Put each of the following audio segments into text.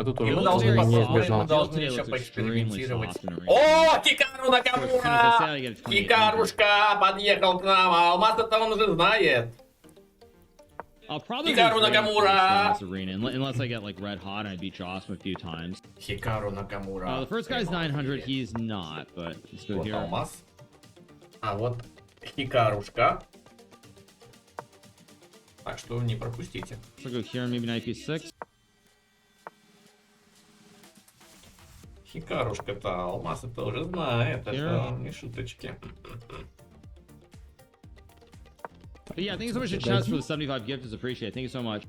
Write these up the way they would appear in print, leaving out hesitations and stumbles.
тут И уже мы должны не посмотреть, мы избежал. должны еще поэкспериментировать. О, Хикару Накамура! Хикарушка подъехал к нам, а Алмаз это он уже знает. Хикару Накамура! Unless I get like red hot and I beat Joss a few times. Хикару Накамура. The first guy's 900, he's not, but let's go Вот here. Алмаз. А вот Хикарушка. Так что не пропустите. So go here, maybe knight b6. Хикарушка-то, Алмаз это уже знает, это не шуточки. But yeah, thank you so much to Chess for the 75 gift. Is appreciated. Thank you so much.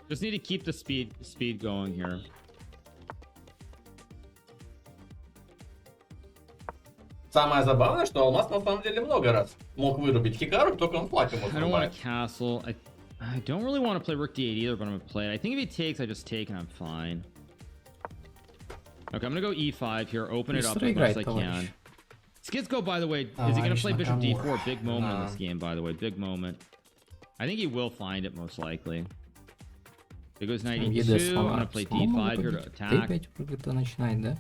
Just need to keep the speed going here. Самое забавное, что Алмаз на самом деле много раз мог вырубить Хикару, только он флаг ему I don't want срубает. a castle. I don't really want to play rook d8 either, but I'm gonna play it. I think if he takes, I just take and I'm fine. Okay, I'm gonna go e5 here, open it up as much as I can. Skizko, by the way, is he gonna play bishop d4? Big moment in this game, by the way, big moment. I think he will find it most likely. There goes knight e2. I'm gonna play d5 here to attack.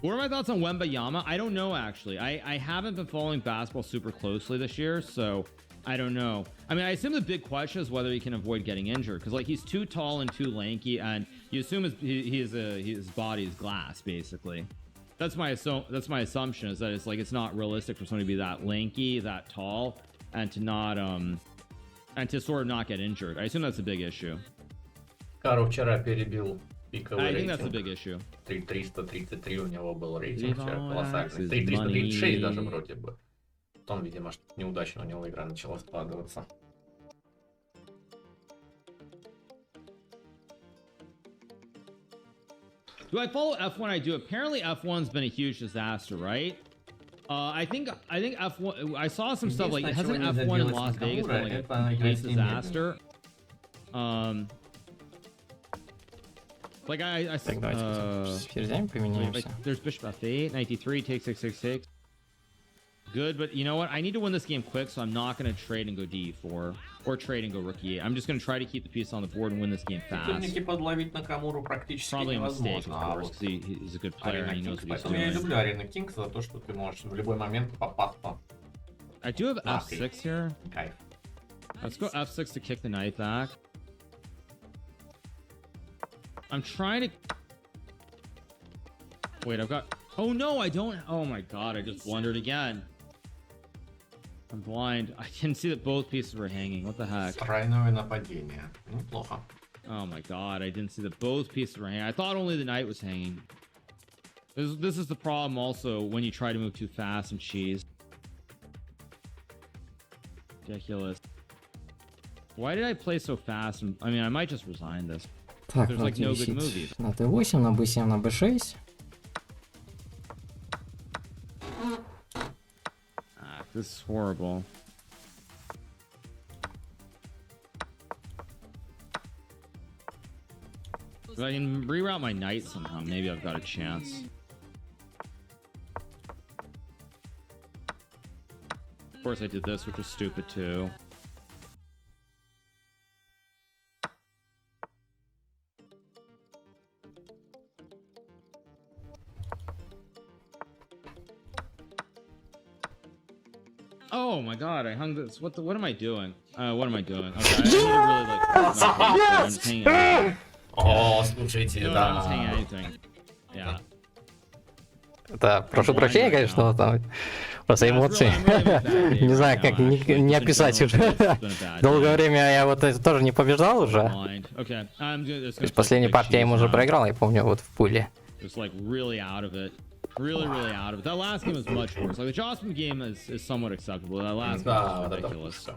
What are my thoughts on Wembayama? I don't know actually. I haven't been following basketball super closely this year, so I don't know. I mean, I assume the big question is whether he can avoid getting injured, because like he's too tall and too lanky, and you assume his body is glass basically. That's my assumption, is that it's not realistic for somebody to be that lanky, that tall, and to not and to sort of not get injured. I assume that's a big issue. Хикару вчера перебил пиковый I think that's a рейтинг. big issue. 333 у него был рейтинг вчера, колоссальный. 336 даже вроде бы. Потом, видимо, неудачно у него игра начала складываться. Do I follow F1? I do. Apparently F1's been a huge disaster, right? I think F1, I saw some stuff like, hasn't F1 in Las Vegas been like a complete disaster? Like Так, давайте с ферзями поменяемся. there's bishop f8, knight d3, take 666. Good, but you know what? I need to win this game quick, so I'm not going to trade and go d4 or trade and go rook e8. I'm just going to try to keep the piece on the board and win this game fast. Противники подловить Накамуру практически Probably a mistake, невозможно. of course, because he's a good player and he knows what he's Поэтому я doing. люблю Арена Кингс за то, что ты можешь в любой момент попасться. I do have f6 here. Кайф. Let's go f6 to kick the knight back. I'm trying to... Wait, I've got... Oh no, I don't... Oh my god, I just blundered again. I'm blind. I didn't see that both pieces were hanging. What the heck? Тройное нападение. Неплохо. Oh my god, I didn't see that both pieces were hanging. I thought only the knight was hanging. This is the problem also when you try to move too fast and cheese. Ridiculous. Why did I play so fast? I mean, I might just resign this. Так, There's на like no good d10, movie. на d8, на b7, на b6. Ah, this is horrible. If I can reroute my knight somehow, maybe I've got a chance. Of course I did this, which was stupid too. Oh my god, I hung this. What am I doing? What am I doing? Okay, I need to really like. I'm just hanging anything. О, слушайте, I'm just hanging anything. Yeah. Да, прошу прощения, конечно, там просто эмоции. Не знаю, как не описать уже. Долгое время я вот это тоже не побеждал уже. То есть последняя партия я ему уже проиграл, я помню, вот в пуле. Just like really out of it. Really out of it. That last game was much worse. Like the Jocelyn game is somewhat acceptable. That last game was ridiculous.